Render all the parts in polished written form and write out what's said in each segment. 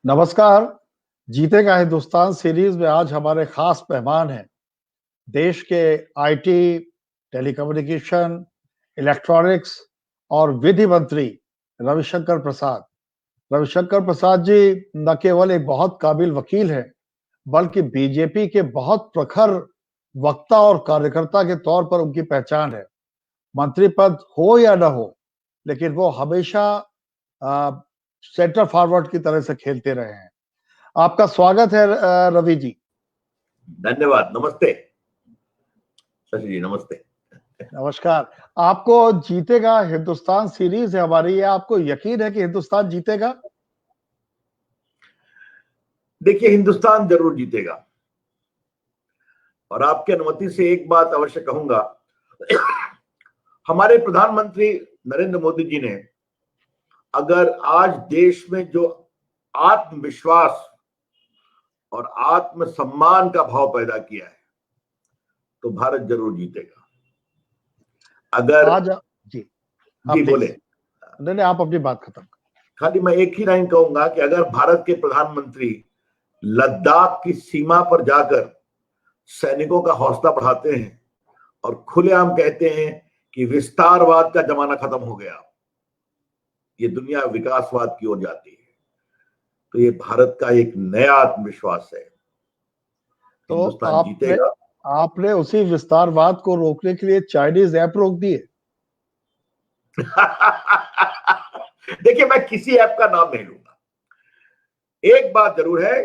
नमस्कार। जीतेगा हिंदुस्तान सीरीज में आज हमारे खास मेहमान हैं देश के आईटी, टेलीकम्युनिकेशन, इलेक्ट्रॉनिक्स और विधि मंत्री रविशंकर प्रसाद। रविशंकर प्रसाद जी न केवल एक बहुत काबिल वकील हैं, बल्कि बीजेपी के बहुत प्रखर वक्ता और कार्यकर्ता के तौर पर उनकी पहचान है। मंत्री पद हो या न हो, लेकिन वो हमेशा सेंटर फॉरवर्ड की तरह से खेलते रहे हैं। आपका स्वागत है रवि जी। धन्यवाद। नमस्ते शशि जी, नमस्ते। नमस्कार। आपको जीतेगा हिंदुस्तान सीरीज है हमारी, ये आपको यकीन है कि हिंदुस्तान जीतेगा? देखिए, हिंदुस्तान जरूर जीतेगा और आपकी अनुमति से एक बात अवश्य कहूंगा। हमारे प्रधानमंत्री नरेंद्र मोदी जी ने अगर आज देश में जो आत्मविश्वास और आत्मसम्मान का भाव पैदा किया है तो भारत जरूर जीतेगा। अगर आज जी बोले। नहीं, आप अपनी बात खत्म। खाली मैं एक ही लाइन कहूंगा कि अगर भारत के प्रधानमंत्री लद्दाख की सीमा पर जाकर सैनिकों का हौसला बढ़ाते हैं और खुलेआम कहते हैं कि विस्तारवाद का जमाना खत्म हो गया, ये दुनिया विकासवाद की ओर जाती है, तो ये भारत का एक नया आत्मविश्वास है। तो हिंदुस्तान जीतेगा। आपने उसी विस्तारवाद को रोकने के लिए चाइनीज ऐप रोक दिए। देखिए, मैं किसी ऐप का नाम नहीं लूंगा। एक बात जरूर है,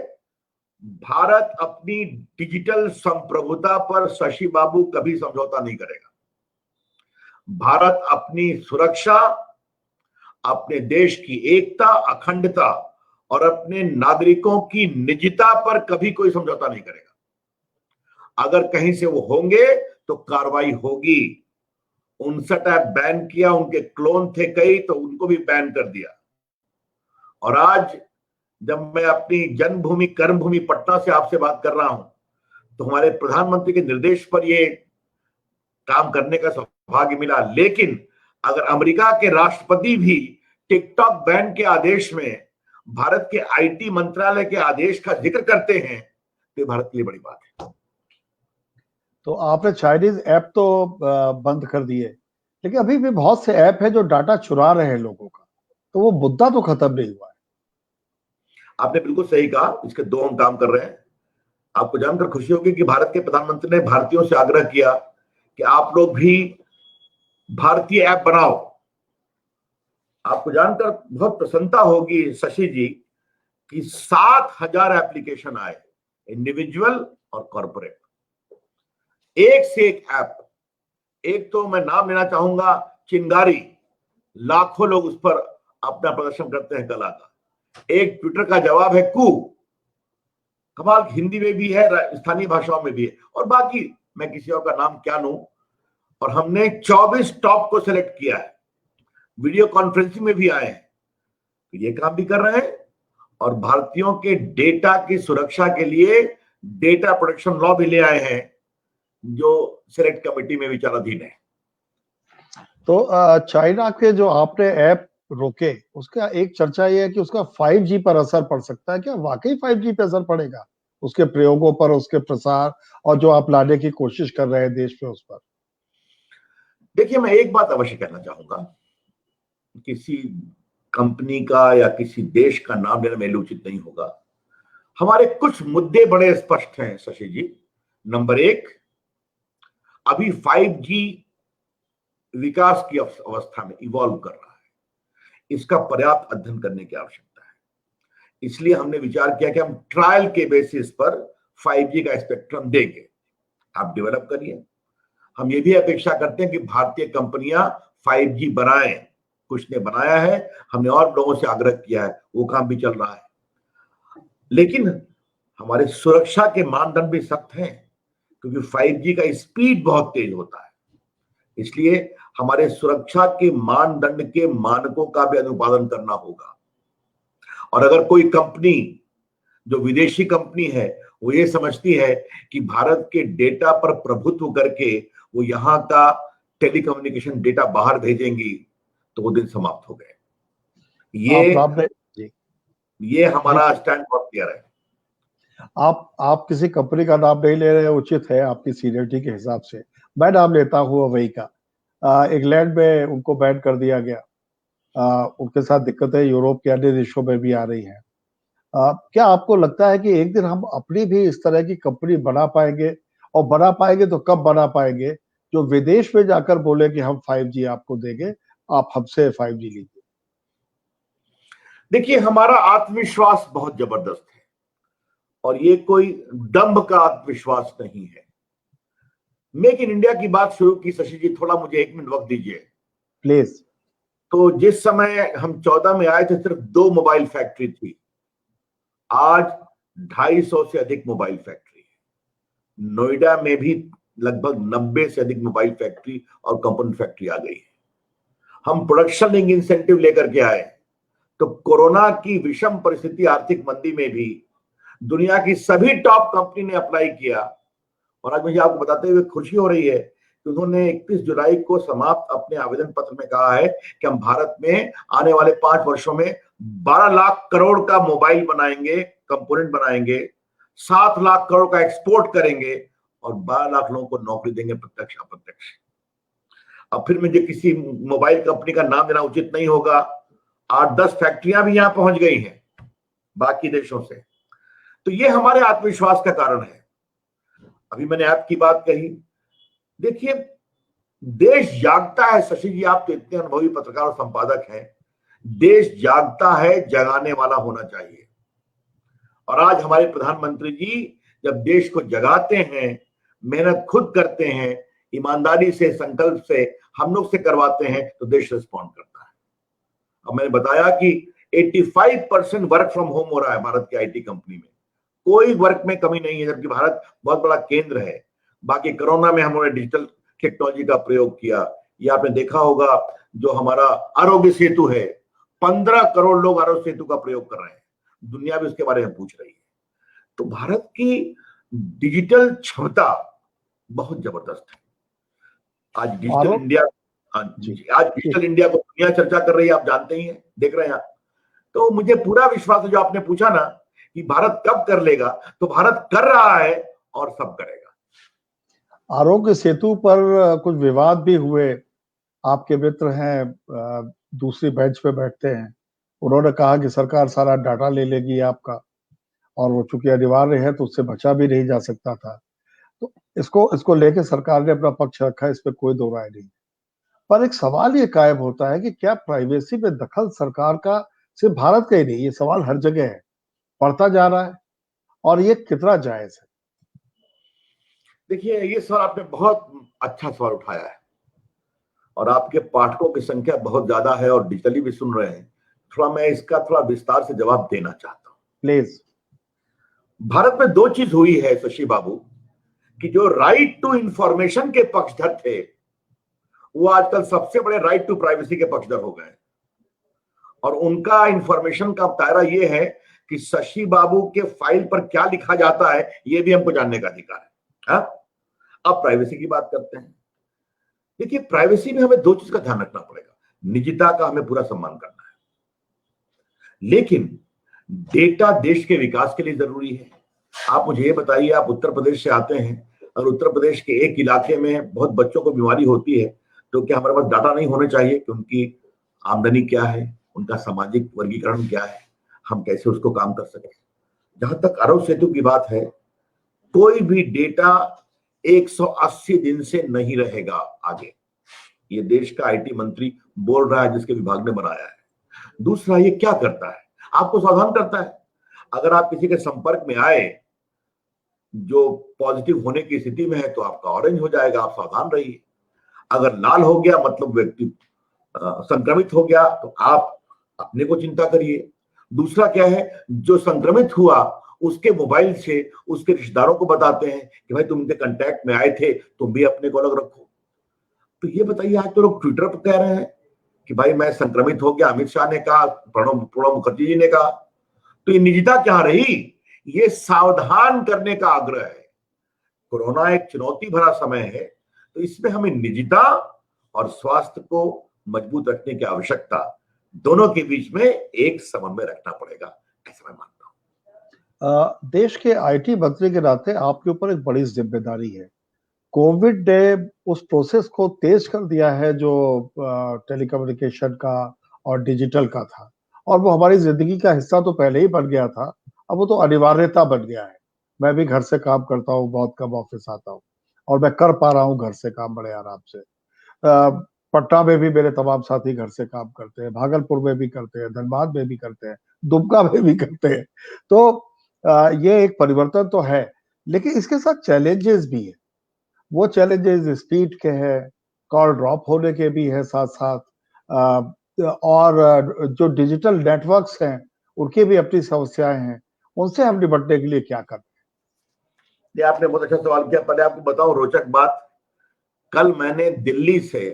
भारत अपनी डिजिटल संप्रभुता पर शशि बाबू कभी समझौता नहीं करेगा। भारत अपनी सुरक्षा, अपने देश की एकता, अखंडता और अपने नागरिकों की निजता पर कभी कोई समझौता नहीं करेगा। अगर कहीं से वो होंगे तो कार्रवाई होगी। 59 ऐप बैन किया, उनके क्लोन थे कई तो उनको भी बैन कर दिया। और आज जब मैं अपनी जन्मभूमि कर्मभूमि पटना से आपसे बात कर रहा हूं तो हमारे प्रधानमंत्री के निर्देश पर ये काम करने का सौभाग्य मिला। लेकिन अगर अमेरिका के राष्ट्रपति भी टिकटॉक बैन के आदेश में भारत के आईटी मंत्रालय के आदेश का जिक्र करते हैं तो भारत के लिए बड़ी बात है। तो आपने चाइनीज ऐप तो बंद कर दिए, लेकिन अभी भी बहुत से ऐप है जो डाटा चुरा रहे हैं लोगों का, तो वो मुद्दा तो खत्म नहीं हुआ है। आपने बिल्कुल सही कहा, इसके दो हम काम कर रहे हैं। आपको जानकर खुशी होगी कि भारत के प्रधानमंत्री ने भारतीयों से आग्रह किया कि आप लोग भी भारतीय ऐप बनाओ। आपको जानकर बहुत प्रसन्नता होगी शशि जी कि 7,000 एप्लीकेशन आए, इंडिविजुअल और कॉर्पोरेट, एक से एक ऐप। एक तो मैं नाम लेना चाहूंगा, चिंगारी, लाखों लोग उस पर अपना प्रदर्शन करते हैं कला का। एक ट्विटर का जवाब है कू, कमाल, हिंदी में भी है, स्थानीय भाषाओं में भी है, और बाकी मैं किसी और का नाम क्या लूं। और हमने 24 टॉप को सिलेक्ट किया है, वीडियो कॉन्फ्रेंसिंग में भी आए हैं, तो ये काम भी कर रहे हैं। और भारतीयों के डेटा की सुरक्षा के लिए डेटा प्रोटेक्शन लॉ भी ले आए हैं जो सिलेक्ट कमेटी में विचाराधीन है। तो चाइना के जो आपने ऐप रोके, उसका एक चर्चा ये है कि उसका 5G पर असर पड़ सकता है। क्या वाकई 5G पे असर पड़ेगा, उसके प्रयोगों पर, उसके प्रसार और जो आप लाने की कोशिश कर रहे हैं देश में उस पर? देखिए, मैं एक बात अवश्य कहना चाहूंगा, किसी कंपनी का या किसी देश का नाम लेना मेरे लिए उचित नहीं होगा। हमारे कुछ मुद्दे बड़े स्पष्ट हैं शशि जी। नंबर एक, अभी 5G विकास की अवस्था में इवॉल्व कर रहा है, इसका पर्याप्त अध्ययन करने की आवश्यकता है। इसलिए हमने विचार किया कि हम ट्रायल के बेसिस पर 5G का स्पेक्ट्रम देंगे, आप डेवलप करिए। हम ये भी अपेक्षा करते हैं कि भारतीय कंपनियां 5G बनाएं। कुछ ने बनाया है, हमने और लोगों से आग्रह किया है, वो काम भी चल रहा है। लेकिन हमारे सुरक्षा के मानदंड भी सख्त हैं, क्योंकि 5G का स्पीड बहुत तेज होता है। इसलिए हमारे सुरक्षा के मानदंड के मानकों का भी अनुपालन करना होगा। और अगर कोई कंपनी जो विदेशी कंपनी है वो ये समझती है कि भारत के डेटा पर प्रभुत्व करके वो यहां का टेलीकम्युनिकेशन डेटा बाहर भेजेंगी, तो वो दिन समाप्त हो गए। ये ये हमारा स्टैंड बहुत क्लियर है। आप किसी कंपनी का नाम नहीं ले रहे, उचित है आपकी सीनियरिटी के हिसाब से। मैं नाम लेता हूँ वही का। इंग्लैंड में उनको बैन कर दिया गया। उनके साथ दिक्कतें यूरोप के अन्य देशों में भी आ रही हैं। क्या आपको लगता है कि एक दिन हम अपनी भी इस तरह की कंपनी बना पाएंगे, और बना पाएंगे तो कब बना पाएंगे, जो विदेश में जाकर बोले कि हम 5G आपको देंगे, आप हमसे 5G लीजिए? देखिए, हमारा आत्मविश्वास बहुत जबरदस्त है और ये कोई दंभ का आत्मविश्वास नहीं है। मेक इन इंडिया की बात शुरू की शशि जी, थोड़ा मुझे 1 मिनट वक्त दीजिए प्लीज। तो जिस समय हम 14 में आए थे सिर्फ 2 मोबाइल फैक्ट्री थी, आज 250 से अधिक मोबाइल फैक्ट्री है। नोएडा में भी लगभग 90 से अधिक मोबाइल फैक्ट्री और कंपोनेंट फैक्ट्री आ गई है। हम प्रोडक्शन लिंक इंसेंटिव लेकर के आए तो कोरोना की विषम परिस्थिति, आर्थिक मंदी में भी दुनिया की सभी टॉप कंपनी ने अप्लाई किया। और आज मुझे आपको बताते हुए खुशी हो रही है कि उन्होंने 31 जुलाई को समाप्त अपने आवेदन पत्र में कहा है कि हम भारत में आने वाले 5 वर्षों में 12 लाख करोड़ का मोबाइल बनाएंगे, कंपोनेंट बनाएंगे, 7 लाख करोड़ का एक्सपोर्ट करेंगे और 12 लाख लोगों को नौकरी देंगे, प्रत्यक्ष अप्रत्यक्ष। अब फिर मुझे किसी मोबाइल कंपनी का नाम देना उचित नहीं होगा, 8-10 फैक्ट्रियां भी यहां पहुंच गई हैं बाकी देशों से। तो ये हमारे आत्मविश्वास का कारण है। अभी मैंने ऐप की बात कही, देखिए देश जागता है शशि जी, आप तो इतने अनुभवी पत्रकार और संपादक हैं। देश जागता है, जगाने वाला होना चाहिए। और आज हमारे प्रधानमंत्री जी जब देश को जगाते हैं, मेहनत खुद करते हैं, ईमानदारी से, संकल्प से हम लोग से करवाते हैं, तो देश रिस्पॉन्ड करता है। अब मैंने बताया कि 85% वर्क फ्रॉम होम हो रहा है भारत की आईटी कंपनी में, कोई वर्क में कमी नहीं है, जबकि भारत बहुत बड़ा केंद्र है। बाकी कोरोना में हमने डिजिटल टेक्नोलॉजी का प्रयोग किया। ये आपने देखा होगा, जो हमारा आरोग्य सेतु है, 15 करोड़ लोग आरोग्य सेतु का प्रयोग कर रहे हैं, दुनिया भी उसके बारे में पूछ रही है। तो भारत की डिजिटल क्षमता बहुत जबरदस्त है। आज डिजिटल इंडिया, आज डिजिटल इंडिया को दुनिया चर्चा कर रही है, आप जानते ही हैं, देख रहे हैं आप। तो मुझे पूरा विश्वास है, जो आपने पूछा ना कि भारत कब कर लेगा, तो भारत कर रहा है और सब करेगा। आरोग्य सेतु पर कुछ विवाद भी हुए। आपके मित्र हैं, दूसरी बेंच पे बैठते हैं, उन्होंने कहा कि सरकार सारा डाटा ले लेगी आपका, और वो चूंकि अनिवार्य है तो उससे बचा भी नहीं जा सकता था। तो इसको लेके सरकार ने अपना पक्ष रखा, इस पे कोई दो राय नहीं। पर एक सवाल ये कायम होता है कि क्या प्राइवेसी में दखल सरकार का सिर्फ भारत का ही नहीं, ये सवाल हर जगह है, बढ़ता जा रहा है, और ये कितना जायज है? देखिए, ये सवाल आपने बहुत अच्छा सवाल उठाया है और आपके पाठकों की संख्या बहुत ज्यादा है और डिजिटली भी सुन रहे हैं। थोड़ा मैं इसका थोड़ा विस्तार से जवाब देना चाहता हूं। प्लीज। भारत में 2 चीज हुई है शशि बाबू, कि जो राइट टू इंफॉर्मेशन के पक्षधर थे, वो आजकल सबसे बड़े राइट टू प्राइवेसी के पक्षधर हो गए। और उनका इंफॉर्मेशन का दायरा ये है कि शशि बाबू के फाइल पर क्या लिखा जाता है, ये भी हमको जानने का अधिकार है। हाँ? अब प्राइवेसी की बात करते हैं। देखिए, प्राइवेसी में हमें 2 चीज का ध्यान रखना पड़ेगा। निजता का हमें पूरा सम्मान करना है, लेकिन डेटा देश के विकास के लिए जरूरी है। आप मुझे ये बताइए, आप उत्तर प्रदेश से आते हैं और उत्तर प्रदेश के एक इलाके में बहुत बच्चों को बीमारी होती है, तो क्या हमारे पास डाटा नहीं होने चाहिए कि उनकी आमदनी क्या है, उनका सामाजिक वर्गीकरण क्या है, हम कैसे उसको काम कर सकें? जहां तक आरोग्य सेतु की बात है, कोई भी डेटा 180 दिन से नहीं रहेगा आगे। ये देश का आईटी मंत्री बोल रहा है, जिसके विभाग ने बनाया है। दूसरा, ये क्या करता है, आपको सावधान करता है। अगर आप किसी के संपर्क में आए जो पॉजिटिव होने की स्थिति में है, तो आपका ऑरेंज हो जाएगा, आप सावधान रहिए। अगर लाल हो गया मतलब व्यक्ति संक्रमित हो गया, तो आप अपने को चिंता करिए। दूसरा क्या है, जो संक्रमित हुआ उसके मोबाइल से उसके रिश्तेदारों को बताते हैं कि भाई तुम उनके कांटेक्ट में आए थे, तुम भी अपने को अलग रखो। तो ये बताइए, आज तो लोग ट्विटर पर कह रहे हैं कि भाई मैं संक्रमित हो गया, अमित शाह ने कहा, प्रणब मुखर्जी जी ने कहा। तो ये निजता क्या रही? ये सावधान करने का आग्रह है। कोरोना एक चुनौती भरा समय है, तो इसमें हमें निजता और स्वास्थ्य को मजबूत रखने की आवश्यकता, दोनों के बीच में एक समन्वय रखना पड़ेगा। ऐसा मैं मानता हूँ। देश के आईटी मंत्री के नाते आपके ऊपर एक बड़ी जिम्मेदारी है। कोविड ने उस प्रोसेस को तेज कर दिया है जो टेलीकम्युनिकेशन का और डिजिटल का था, और वो हमारी जिंदगी का हिस्सा तो पहले ही बन गया था, अब वो तो अनिवार्यता बन गया है। मैं भी घर से काम करता हूँ, बहुत कम ऑफिस आता हूँ और मैं कर पा रहा हूँ घर से काम बड़े आराम से। पटना में भी मेरे तमाम साथी घर से काम करते हैं, भागलपुर में भी करते हैं, धनबाद में भी करते हैं, दुमका में भी करते हैं। तो ये एक परिवर्तन तो है, लेकिन इसके साथ चैलेंजेस भी है। वो चैलेंजेस स्पीड के हैं, कॉल ड्रॉप होने के भी है साथ-साथ, और जो डिजिटल नेटवर्क्स हैं, उनकी भी अपनी समस्याएँ हैं। उनसे हम निपटने के लिए क्या करें? ये आपने बहुत अच्छा सवाल किया। पहले आपको बताऊं रोचक बात, कल मैंने दिल्ली से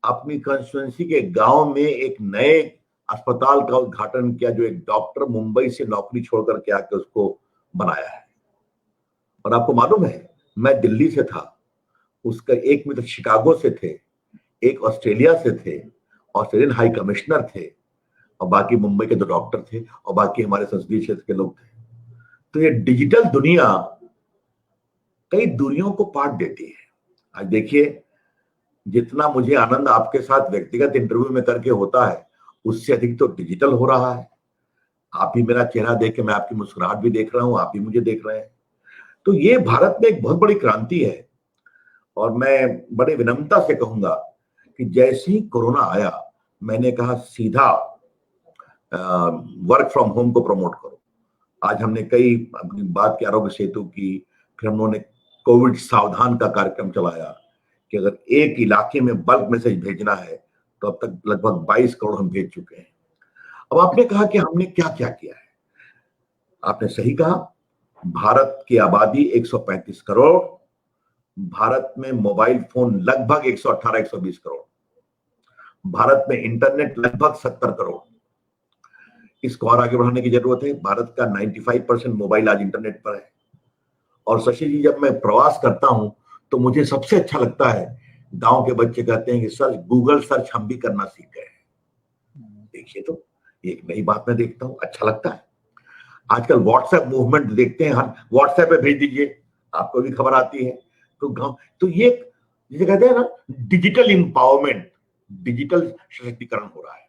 अपनी कंस्टिट्यूएंसी के गांव में एक नए अस्पताल का उद्घाटन किया, जो एक डॉक्टर मुंबई से नौकरी छोड़ करके आके उसको बनाया है। और आपको मालूम है, मैं दिल्ली से था, उसका एक मित्र शिकागो से थे, एक ऑस्ट्रेलिया से थे, ऑस्ट्रेलियन हाई कमिश्नर थे, और बाकी मुंबई के 2 डॉक्टर थे, और बाकी हमारे संसदीय क्षेत्र के लोग थे। तो ये डिजिटल दुनिया कई दूरियों को पाट देती है। आज देखिए, जितना मुझे आनंद आपके साथ व्यक्तिगत इंटरव्यू में करके होता है, उससे अधिक तो डिजिटल हो रहा है। आप भी मेरा चेहरा देख के, मैं आपकी मुस्कुराहट भी देख रहा हूं, आप भी मुझे देख रहे हैं। तो ये भारत में एक बहुत बड़ी क्रांति है। और मैं बड़े विनम्रता से कहूंगा कि जैसे ही कोरोना आया, मैंने कहा सीधा वर्क फ्रॉम होम को प्रमोट करो। आज हमने कई अपनी बात की आरोग्य सेतु की, फिर हम लोगों ने कोविड सावधान का कार्यक्रम चलाया कि अगर एक इलाके में बल्क मैसेज भेजना है तो अब तक लगभग 22 करोड़ हम भेज चुके हैं। अब आपने कहा कि हमने क्या क्या किया है। आपने सही कहा, भारत की आबादी 135 करोड़, भारत में मोबाइल फोन लगभग 118-120 करोड़, भारत में इंटरनेट लगभग 70 करोड़। इसको और आगे बढ़ाने की जरूरत है। भारत का 95% मोबाइल आज इंटरनेट पर है। और शशि जी, जब मैं प्रवास करता हूं तो मुझे सबसे अच्छा लगता है, गांव के बच्चे कहते हैं कि सर गूगल सर्च हम भी करना सीख गए हैं। देखिए, तो एक नई बात मैं देखता हूं, अच्छा लगता है। आजकल व्हाट्सएप मूवमेंट देखते हैं, हम व्हाट्सएप पे भेज दीजिए, आपको भी खबर आती है। तो गांव, तो ये जिसे कहते हैं ना डिजिटल इंपावरमेंट, डिजिटल सशक्तिकरण हो रहा है।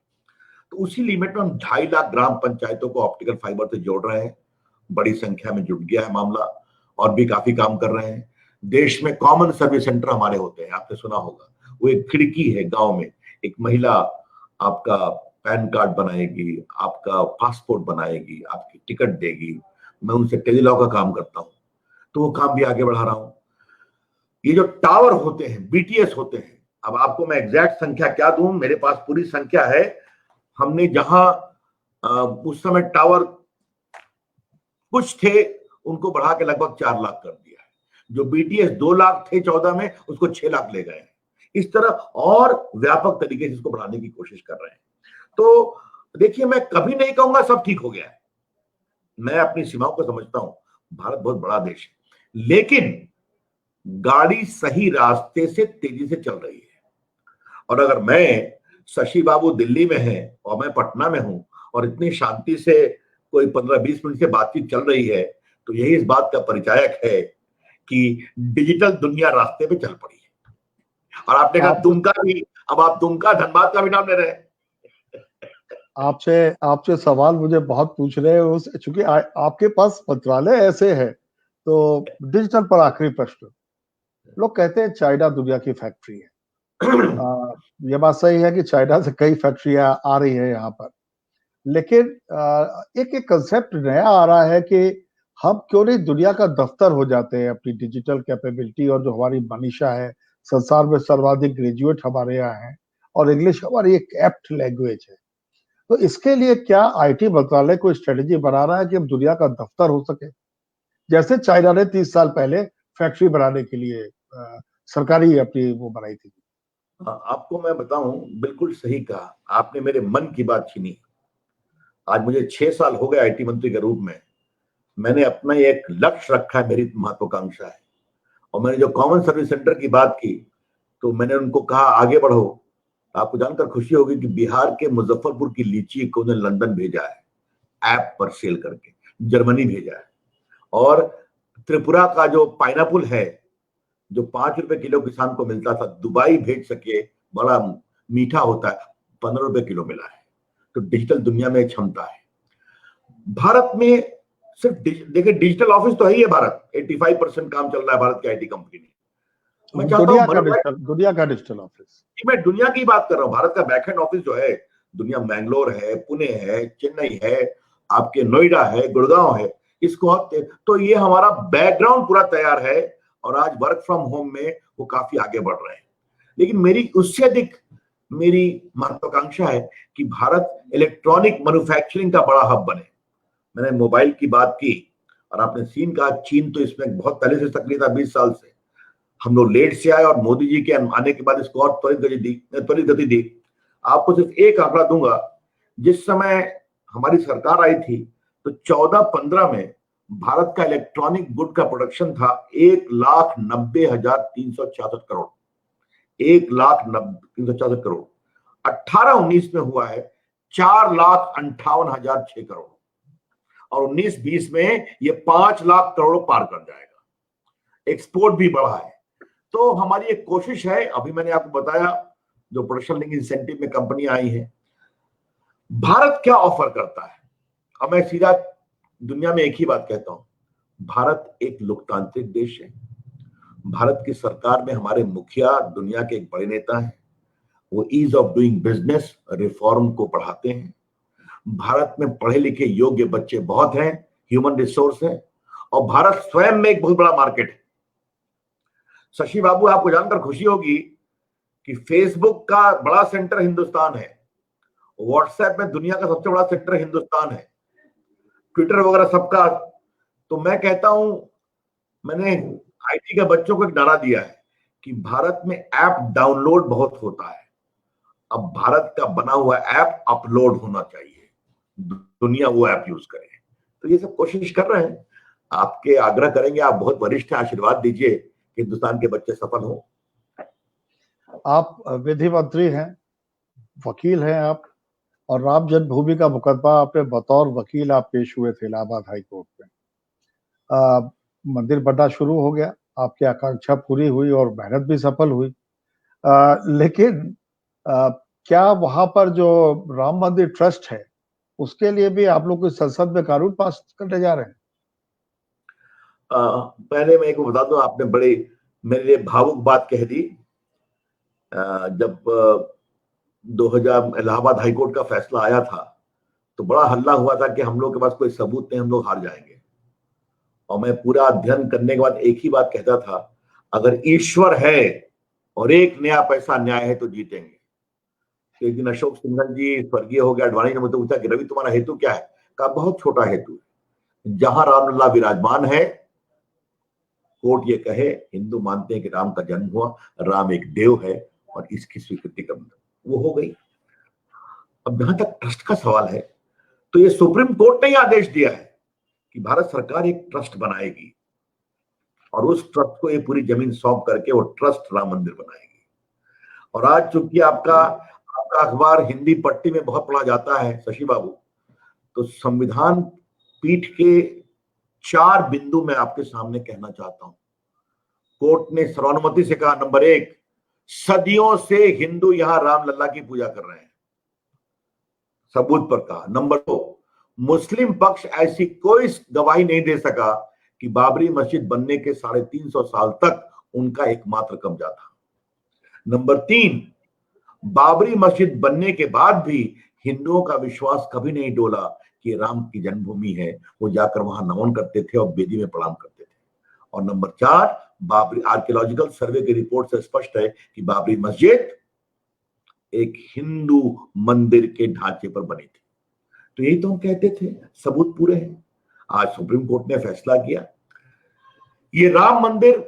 तो उसी लिमिट में हम 2.5 लाख ग्राम पंचायतों को ऑप्टिकल फाइबर से जोड़ रहे हैं। बड़ी संख्या में जुट गया है मामला, और भी काफी काम कर रहे हैं। देश में कॉमन सर्विस सेंटर हमारे होते हैं, आपने सुना होगा, वो एक खिड़की है गांव में। एक महिला आपका पैन कार्ड बनाएगी, आपका पासपोर्ट बनाएगी, आपकी टिकट देगी। मैं उनसे टेलीलॉ का काम करता हूं, तो वो काम भी आगे बढ़ा रहा हूं। ये जो टावर होते हैं, बीटीएस होते हैं, अब आपको मैं एग्जैक्ट संख्या क्या दूं, मेरे पास पूरी संख्या है। हमने जहां उस समय टावर कुछ थे, उनको बढ़ा के लगभग 4 लाख कर दिया है। जो बीटीएस 2 लाख थे 14 में, उसको 6 लाख ले गए हैं। इस तरह और व्यापक तरीके से इसको बढ़ाने की कोशिश कर रहे हैं। तो देखिए, मैं कभी नहीं कहूंगा सब ठीक हो गया है। मैं अपनी सीमाओं को समझता हूं, भारत बहुत बड़ा देश है, लेकिन गाड़ी सही रास्ते से तेजी से चल रही है। और अगर मैं, शशि बाबू दिल्ली में है और मैं पटना में हूं, और इतनी शांति से कोई 15-20 मिनट से बातचीत चल रही है, तो यही इस बात का परिचायक है कि डिजिटल दुनिया रास्ते पे चल पड़ी है। और आपने कहा दुमका भी, अब आप दुमका धनबाद का भी नाम ले रहे हैं। आपसे आपसे सवाल मुझे बहुत पूछ रहे हैं उस, चूंकि आपके पास मंत्रालय ऐसे है, तो डिजिटल पर आखिरी प्रश्न। लोग कहते हैं चाइना दुनिया की फैक्ट्री है। ये बात सही है कि चाइना से कई फैक्ट्रियां आ रही है यहाँ पर, लेकिन एक एक कंसेप्ट नया आ रहा है कि हम क्यों नहीं दुनिया का दफ्तर हो जाते हैं अपनी डिजिटल कैपेबिलिटी, और जो हमारी मनीषा है, संसार में सर्वाधिक ग्रेजुएट हमारे यहाँ हैं, और इंग्लिश हमारी एक एप्ट लैंग्वेज है। तो इसके लिए क्या आईटी मंत्रालय कोई स्ट्रेटेजी बना रहा है कि हम दुनिया का दफ्तर हो सके, जैसे चाइना ने 30 साल पहले फैक्ट्री बनाने के लिए सरकारी अपनी वो बनाई थी? आपको मैं बताऊं, बिल्कुल सही कहा आपने, मेरे मन की बात छीनी। आज मुझे 6 साल हो गए आईटी मंत्री के रूप में। मैंने अपना एक लक्ष्य रखा है, मेरी महत्वाकांक्षा है। और मैंने जो कॉमन सर्विस सेंटर की बात की, तो मैंने उनको कहा आगे बढ़ो। आपको जानकर खुशी होगी कि बिहार के मुजफ्फरपुर की लीची को उन्हें लंदन भेजा है। ऐप पर सेल करके जर्मनी भेजा है। और त्रिपुरा का जो पाइनएप्पल है जो 5 रुपए किलो किसान को मिलता था, दुबई भेज सके, बड़ा मीठा होता है, 15 रुपए किलो मिला है। तो डिजिटल दुनिया में क्षमता है। भारत में सिर्फ देखिए डिजिटल ऑफिस तो है ही है भारत, 85% काम चल रहा है भारत की आईटी कंपनी में। मैं चाहता हूं दुनिया का डिजिटल ऑफिस, मैं दुनिया की बात कर रहा हूं। भारत का बैकएंड ऑफिस जो है दुनिया, मैंगलोर है, पुणे है, चेन्नई है, आपके नोएडा है, गुड़गांव है, इसको तो ये हमारा बैकग्राउंड पूरा तैयार है और आज वर्क फ्रॉम होम में वो काफी आगे बढ़ रहे हैं। लेकिन मेरी उससे अधिक मेरी महत्वाकांक्षा है कि भारत इलेक्ट्रॉनिक मैन्युफैक्चरिंग का बड़ा हब बने। मैंने मोबाइल की बात की और आपने चीन का, चीन तो इसमें बहुत पहले से सक्रिय था, 20 साल से। हम लोग लेट से आए और मोदी जी के आने के बाद इसको और त्वरित गति दी। आपको सिर्फ एक आंकड़ा दूंगा, जिस समय हमारी सरकार आई थी तो 14-15 में भारत का इलेक्ट्रॉनिक गुड का प्रोडक्शन था 1,90,366 करोड़, 1,90,366 करोड़। 18-19 में हुआ है 4,58,006 करोड़ और 19-20 में ये 5 लाख करोड़ पार कर जाएगा। एक्सपोर्ट भी बढ़ा है। तो हमारी एक कोशिश है, अभी मैंने आपको बताया जो प्रोडक्शन लिंक इंसेंटिव में कंपनी आई है। भारत क्या ऑफर करता है? अब मैं सीधा दुनिया में एक ही बात कहता हूं, भारत एक लोकतांत्रिक देश है। भारत की सरकार में हमारे मुखिया दुनिया के एक बड़े नेता हैं। वो ease of doing business reform को बढ़ाते हैं। भारत में पढ़े लिखे योग्य बच्चे बहुत हैं, ह्यूमन रिसोर्स है, और भारत स्वयं में एक बहुत बड़ा मार्केट है। शशि बाबू, आपको जानकर खुशी होगी कि फेसबुक का बड़ा सेंटर हिंदुस्तान है, व्हाट्सएप में दुनिया का सबसे बड़ा सेंटर हिंदुस्तान है, ट्विटर वगैरह सबका। तो मैं कहता हूं, मैंने आईटी के बच्चों को एक नारा दिया है कि भारत में ऐप डाउनलोड बहुत होता है, अब भारत का बना हुआ ऐप अपलोड होना चाहिए, दुनिया वो ऐप यूज करे। तो ये सब कोशिश कर रहे हैं। आपके आग्रह करेंगे, आप बहुत वरिष्ठ हैं, आशीर्वाद दीजिए कि हिंदुस्तान के बच्चे सफल हो। आप विधि मंत्री हैं, वकील हैं आप, और राम जन्मभूमि का मुकदमा आपने बतौर वकील आप पेश हुए थे इलाहाबाद हाई कोर्ट में। मंदिर बनना शुरू हो गया, आपकी आकांक्षा पूरी हुई और मेहनत भी सफल हुई। लेकिन क्या वहां पर जो राम मंदिर ट्रस्ट है उसके लिए भी आप लोग संसद में कानून पास करने जा रहे हैं? पहले मैं एक बता दूं, आपने बड़ी मेरे लिए भावुक बात कह दी। जब 2000 इलाहाबाद हाईकोर्ट का फैसला आया था तो बड़ा हल्ला हुआ था कि हम लोग के पास कोई सबूत नहीं, हम लोग हार जाएंगे। और मैं पूरा अध्ययन करने के बाद एक ही बात कहता था, अगर ईश्वर है और एक नया पैसा न्याय है तो जीतेंगे। तो एक दिन अशोक सिंघल जी स्वर्गीय हो गया, अडवाणी ने मुझे पूछा कि रवि तुम्हारा हेतु क्या है? कहा बहुत छोटा हेतु है, जहां रामलला विराजमान है, कोर्ट ये कहे हिंदू मानते हैं कि राम का जन्म हुआ, राम एक देव है और इसकी स्वीकृति कर वो हो गई। अब जहां तक ट्रस्ट का सवाल है, तो ये सुप्रीम कोर्ट ने ही आदेश दिया है कि भारत सरकार एक ट्रस्ट बनाएगी और उस ट्रस्ट को ये पूरी जमीन सौंप करके वो ट्रस्ट राम मंदिर बनाएगी। और आज चूंकि आपका अखबार हिंदी पट्टी में बहुत पढ़ा जाता है शशि बाबू, तो संविधान पीठ के 4 बिंदु मैं आपके सामने कहना चाहता हूं। कोर्ट ने सर्वानुमति से कहा, नंबर 1, सदियों से हिंदू यहां रामलला की पूजा कर रहे हैं, सबूत पर कहा। नंबर 2, मुस्लिम पक्ष ऐसी कोई गवाही नहीं दे सका कि बाबरी मस्जिद बनने के 350 साल तक उनका एकमात्र कब्जा था। नंबर 3, बाबरी मस्जिद बनने के बाद भी हिंदुओं का विश्वास कभी नहीं डोला कि राम की जन्मभूमि है, वो जाकर वहां नमन करते थे और वेदी में प्रणाम करते थे। और नंबर 4, बाबरी आर्कियोलॉजिकल सर्वे की रिपोर्ट से स्पष्ट है कि बाबरी मस्जिद एक हिंदू मंदिर के ढांचे पर बनी थी। तो यही तो हम कहते थे, सबूत पूरे हैं। आज सुप्रीम कोर्ट ने फैसला किया, ये राम मंदिर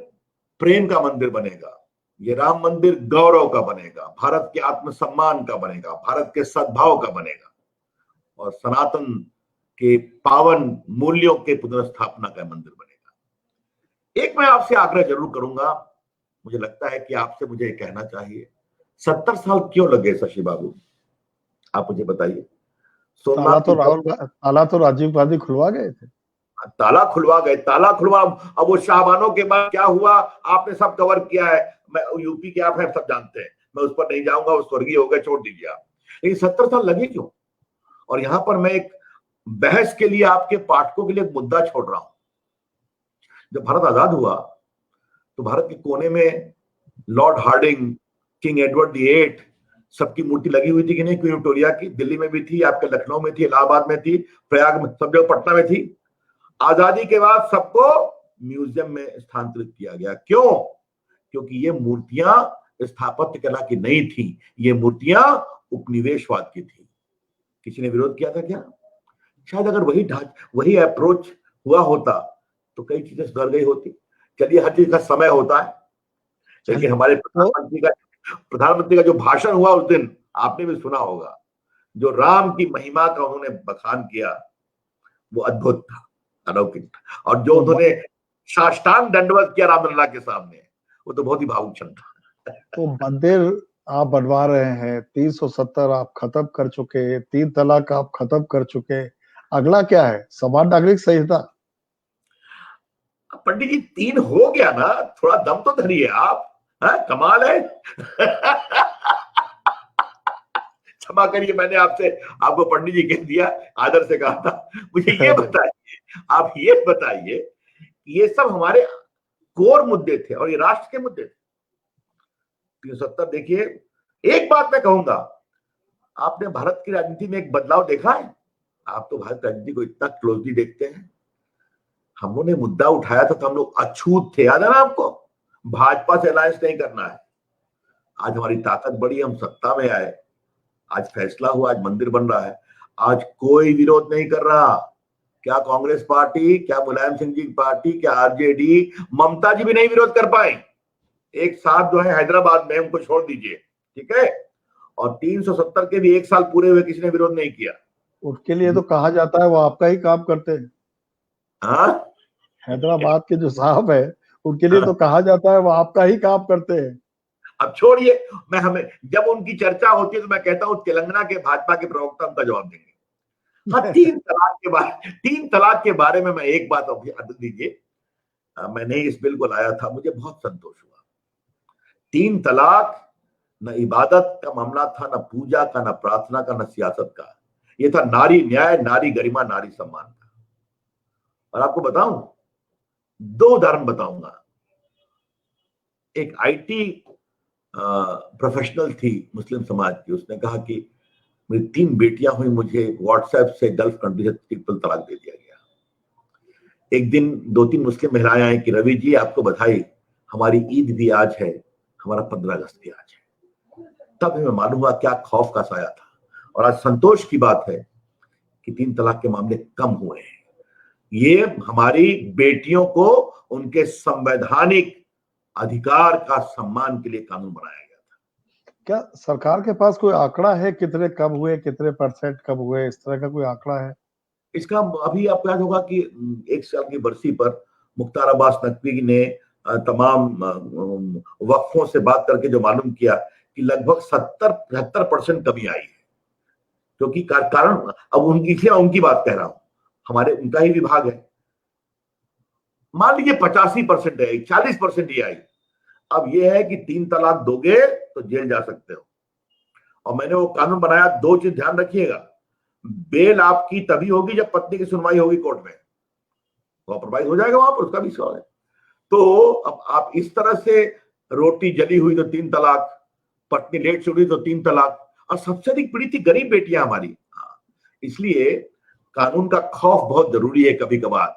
प्रेम का मंदिर बनेगा, ये राम मंदिर गौरव का बनेगा, भारत के आत्मसम्मान का बनेगा, भारत के सद्भाव का बनेगा और सनातन के पावन मूल्यों के पुनर्स्थापना का मंदिर बनेगा। एक मैं आपसे आग्रह जरूर करूंगा, मुझे लगता है कि आपसे मुझे कहना चाहिए, 70 साल क्यों लगे शशि बाबू? आप मुझे बताइए, सोमनाथ की ताला तो राजीव गांधी खुलवा गए थे। ताला खुलवा गए, ताला खुलवा। अब वो शाहबानों के बाद क्या हुआ आपने सब कवर किया है, मैं यूपी के आप हैं सब जानते हैं, मैं उस पर नहीं जाऊंगा, वो स्वर्गीय हो गए, छोड़ दीजिए आप। लेकिन 70 साल लगे क्यों? और यहां पर मैं एक बहस के लिए आपके पाठकों के लिए एक मुद्दा छोड़ रहा हूं। जब भारत आजाद हुआ तो भारत के कोने में Lord Hardinge, King Edward VIII सबकी मूर्ति लगी हुई थी कि नहीं? क्वीन विक्टोरिया की दिल्ली में भी थी, आपके लखनऊ में थी, इलाहाबाद में थी, प्रयाग में, सब जगह, पटना में थी। आजादी के बाद सबको म्यूजियम में स्थानांतरित किया गया। क्यों? क्योंकि ये मूर्तियां स्थापत्य कला की नहीं थी, ये मूर्तियां उपनिवेशवाद की थी। किसी ने विरोध किया था क्या? शायद अगर वही अप्रोच हुआ होता तो कई चीजें सुधर गई होती। चलिए, हर चीज का समय होता है। लेकिन हमारे प्रधानमंत्री का जो भाषण हुआ उस दिन, आपने भी सुना होगा, जो राम की महिमा का उन्होंने बखान किया, वो अद्भुत था, अलौकिक था। और जो उन्होंने साष्टांग दंडवत किया रामलला के सामने, वो तो बहुत ही भावुक क्षण था। तो मंदिर आप बनवा रहे हैं, 370 आप खत्म कर चुके, 3 तलाक आप खत्म कर चुके, अगला क्या है? समान नागरिक संहिता। पंडित जी 3 हो गया ना, थोड़ा दम तो धरिए आप। कमाल है। क्षमा करिए, मैंने आपको पंडित जी कह दिया, आदर से कहा था। मुझे ये बताइए, आप ये बताइए, ये सब हमारे कोर मुद्दे थे और ये राष्ट्र के मुद्दे थे। 370 देखिए, एक बात मैं कहूंगा, आपने भारत की राजनीति में एक बदलाव देखा है? आप तो भारत राजनीति को इतना क्लोजली देखते हैं। हम लोगों ने मुद्दा उठाया था तो हम लोग अछूत थे, याद है ना आपको? भाजपा से अलायंस नहीं करना है। आज हमारी ताकत बढ़ी, हम सत्ता में आए, आज फैसला हुआ, आज मंदिर बन रहा है, आज कोई विरोध नहीं कर रहा। क्या कांग्रेस पार्टी, क्या मुलायम सिंह जी की पार्टी, क्या आरजेडी, ममता जी भी नहीं विरोध कर पाए। एक साथ जो है हैदराबाद में, उनको छोड़ दीजिए, ठीक है। और 370 के भी 1 साल पूरे हुए, किसी ने विरोध नहीं किया। उसके लिए तो कहा जाता है वो आपका ही काम करते हैं। हाँ, हैदराबाद के जो साहब है, उनके लिए तो कहा जाता है वो आपका ही काम करते हैं। अब छोड़िए, जब उनकी चर्चा होती है तो मैं कहता हूं तेलंगाना के भाजपा के प्रवक्ता उनका जवाब देंगे। हाँ, 3 तलाक के बारे में मैं एक बात दीजिए, मैंने इस बिल को लाया था, मुझे बहुत संतोष हुआ। 3 तलाक न इबादत का मामला था, न पूजा का, न प्रार्थना का, न सियासत का। ये था नारी न्याय, नारी गरिमा, नारी सम्मान का। और आपको बताऊं, 2 उदाहरण बताऊंगा। एक IT प्रोफेशनल थी मुस्लिम समाज की, उसने कहा कि मेरी 3 बेटियां हुई, मुझे व्हाट्सएप से गल्फ कंट्री से ट्रिपल तलाक दे दिया गया। एक दिन 2-3 मुस्लिम महिलाएं आई कि रवि जी आपको बधाई, हमारी ईद भी आज है, हमारा 15 अगस्त भी आज है। तब हमें मालूम हुआ क्या खौफ का साया था। और आज संतोष की बात है कि 3 तलाक के मामले कम हुए हैं। ये हमारी बेटियों को उनके संवैधानिक अधिकार का सम्मान के लिए कानून बनाया गया था। क्या सरकार के पास कोई आंकड़ा है, कितने कम हुए, कितने % कम हुए, इस तरह का कोई आंकड़ा है? इसका अभी आपको याद होगा कि 1 साल की बरसी पर मुख्तार अब्बास नकवी ने तमाम वक्फों से बात करके जो मालूम किया कि लगभग 70-75% कमी आई है। क्योंकि कारण अब उनकी बात कह रहा हूं, हमारे उनका ही विभाग है। मान लीजिए 85% है, 40% ही आई। अब यह है कि 3 तलाक दोगे तो जेल जा सकते हो। और मैंने वो कानून बनाया, 2 चीज ध्यान रखिएगा। बेल आपकी तभी होगी जब पत्नी की सुनवाई होगी कोर्ट में, कॉम्प्रोमाइज हो जाएगा वहां पर, उसका भी सवाल है। तो अब आप इस तरह से, रोटी जली हुई तो 3 तलाक, पत्नी लेट से उठी तो 3 तलाक, और सबसे अधिक पीड़ित थी गरीब बेटियां हमारी। इसलिए कानून का खौफ बहुत जरूरी है कभी कभार।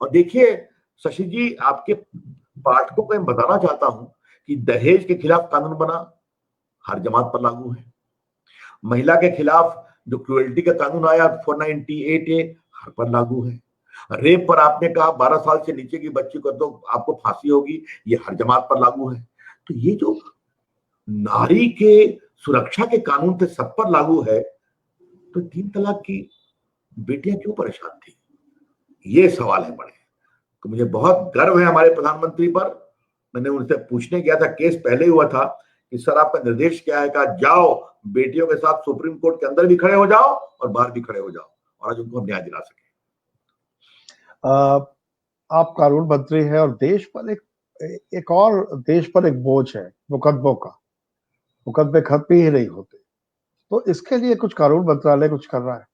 और देखिए शशि जी, आपके पाठकों को मैं बताना चाहता हूं कि दहेज के खिलाफ कानून बना, हर जमात पर लागू है। महिला के खिलाफ जो क्रुएल्टी का कानून आया 498A हर पर लागू है। रेप पर आपने कहा 12 साल से नीचे की बच्ची को तो आपको फांसी होगी, ये हर जमात पर लागू है। तो ये जो नारी के सुरक्षा के कानून थे सब पर लागू है, तो 3 तलाक की बेटियां क्यों परेशान थी? ये सवाल है बड़े। तो मुझे बहुत गर्व है हमारे प्रधानमंत्री पर। मैंने उनसे पूछने गया था, केस पहले हुआ था कि सर आपका निर्देश क्या है, कहा जाओ बेटियों के साथ सुप्रीम कोर्ट के अंदर भी खड़े हो जाओ और बाहर भी खड़े हो जाओ और आज उनको हम न्याय दिला सके। आप कानून मंत्री हैं और देश पर एक और देश पर एक बोझ है मुकदमों का। मुकदमे खत्म ही नहीं होते, तो इसके लिए कुछ कानून मंत्रालय कुछ कर रहा है?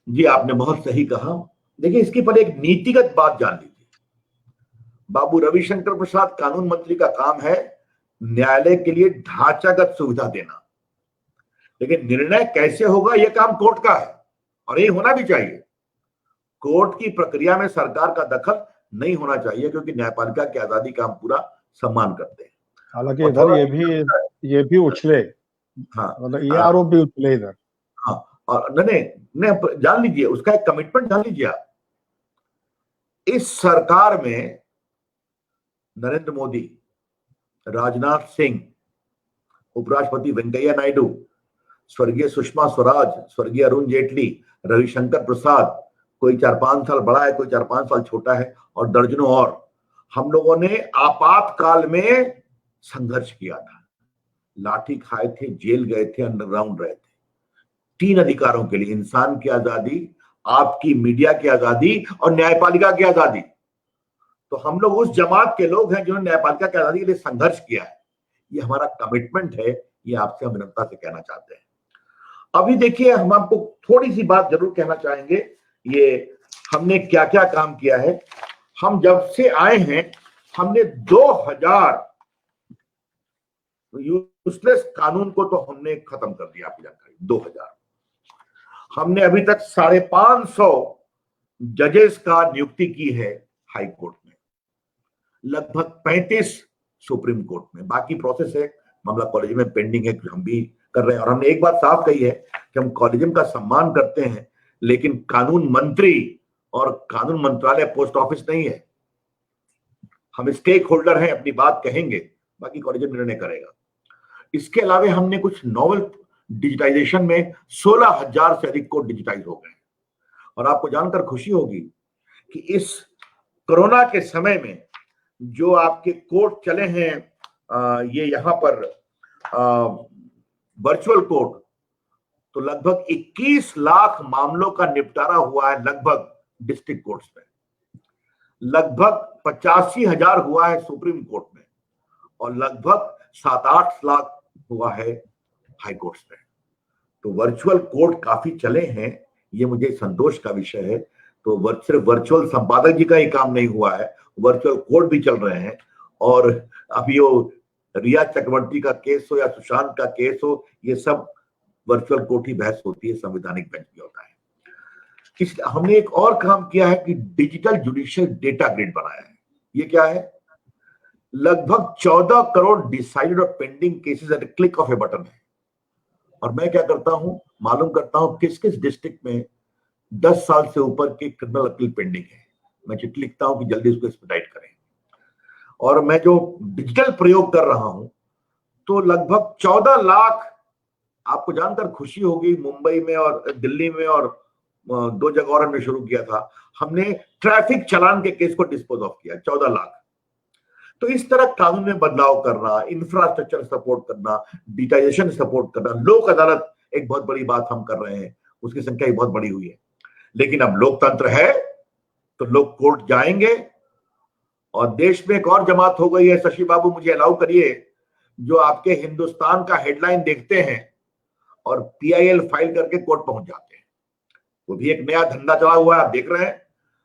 जी आपने बहुत सही कहा। देखिए इसके पर एक नीतिगत बात जान लीजिए। बाबू रविशंकर प्रसाद कानून मंत्री का काम है न्यायालय के लिए ढांचागत सुविधा देना, लेकिन निर्णय कैसे होगा यह काम कोर्ट का है और ये होना भी चाहिए। कोर्ट की प्रक्रिया में सरकार का दखल नहीं होना चाहिए क्योंकि न्यायपालिका की आजादी का हम पूरा सम्मान करते हैं। हालांकि इधर ये भी उछले, हाँ मतलब ये आरोप भी उछले इधर। हाँ, और नहीं जान लीजिए उसका एक कमिटमेंट जान लीजिए आप। इस सरकार में नरेंद्र मोदी, राजनाथ सिंह, उपराष्ट्रपति वेंकैया नायडू, स्वर्गीय सुषमा स्वराज, स्वर्गीय अरुण जेटली, रविशंकर प्रसाद, कोई 4-5 साल बड़ा है, कोई 4-5 साल छोटा है, और दर्जनों और, हम लोगों ने आपातकाल में संघर्ष किया था, लाठी खाए थे, जेल गए थे, अंडरग्राउंड रहे थे 3 अधिकारों के लिए, इंसान की आजादी, आपकी मीडिया की आजादी और न्यायपालिका की आजादी। तो हम लोग उस जमात के लोग हैं जिन्होंने न्यायपालिका की आजादी के लिए संघर्ष किया है। ये हमारा कमिटमेंट है, ये आपसे हम विनम्रता से कहना चाहते हैं। अभी देखिए हम आपको थोड़ी सी बात जरूर कहना चाहेंगे, ये हमने क्या क्या काम किया है। हम जब से आए हैं हमने 2000 यूजलेस कानून को तो हमने खत्म कर दिया। आपकी जानकारी 2000 हमने अभी तक 550 जजेस का नियुक्ति की है हाई कोर्ट में, लगभग 35 सुप्रीम कोर्ट में। बाकी प्रोसेस है, मामला कॉलेज में पेंडिंग है, हम भी कर रहे हैं। और हमने एक बात साफ कही है कि हम कॉलेजियम का सम्मान करते हैं, लेकिन कानून मंत्री और कानून मंत्रालय पोस्ट ऑफिस नहीं है। हम स्टेक होल्डर हैं, अपनी बात कहेंगे, बाकी कॉलेजियम निर्णय करेगा। इसके अलावा हमने कुछ नॉवल डिजिटाइजेशन में 16,000 से अधिक कोर्ट डिजिटाइज हो गए। और आपको जानकर खुशी होगी कि इस कोरोना के समय में जो आपके कोर्ट चले हैं, ये यहां पर वर्चुअल कोर्ट, तो लगभग 21 लाख मामलों का निपटारा हुआ है लगभग डिस्ट्रिक्ट कोर्ट्स में, लगभग 85,000 हुआ है सुप्रीम कोर्ट में, और लगभग 7-8 लाख हुआ है हाई कोर्ट्स में। तो वर्चुअल कोर्ट काफी चले हैं, ये मुझे संतोष का विषय है। तो सिर्फ वर्चुअल संपादक जी का ही काम नहीं हुआ है, वर्चुअल कोर्ट भी चल रहे हैं। और अभी वो रिया चक्रवर्ती का केस हो या सुशांत का केस हो, ये सब वर्चुअल कोर्ट ही बहस होती है, संवैधानिक बेंच भी होता है। इसलिए हमने एक और काम किया है कि डिजिटल जुडिशियल डेटा ग्रिड बनाया है। ये क्या है? लगभग 14 करोड़ डिसाइडेड और pending cases at click of a button है। और मैं क्या करता हूं, मालूम करता हूं किस किस डिस्ट्रिक्ट में 10 साल से ऊपर की क्रिमिनल अपील पेंडिंग है। मैं चिट्ठी लिखता हूं कि जल्दी उसको एक्सपेडाइट करें। और मैं जो डिजिटल प्रयोग कर रहा हूं, तो लगभग 14 लाख, आपको जानकर खुशी होगी, मुंबई में और दिल्ली में और 2 जगह और हमने शुरू किया था, हमने ट्रैफिक चालान के केस को डिस्पोज ऑफ किया 14 लाख। तो इस तरह कानून में बदलाव करना, इंफ्रास्ट्रक्चर सपोर्ट करना, डिजिटाइजेशन सपोर्ट करना, लोक अदालत एक बहुत बड़ी बात हम कर रहे हैं, उसकी संख्या बहुत बड़ी हुई है। लेकिन अब लोकतंत्र है तो लोग कोर्ट जाएंगे। और देश में एक और जमात हो गई है, शशि बाबू मुझे अलाउ करिए, जो आपके हिंदुस्तान का हेडलाइन देखते हैं और PIL फाइल करके कोर्ट पहुंच जाते हैं। वो भी एक नया धंधा चला हुआ है, आप देख रहे हैं।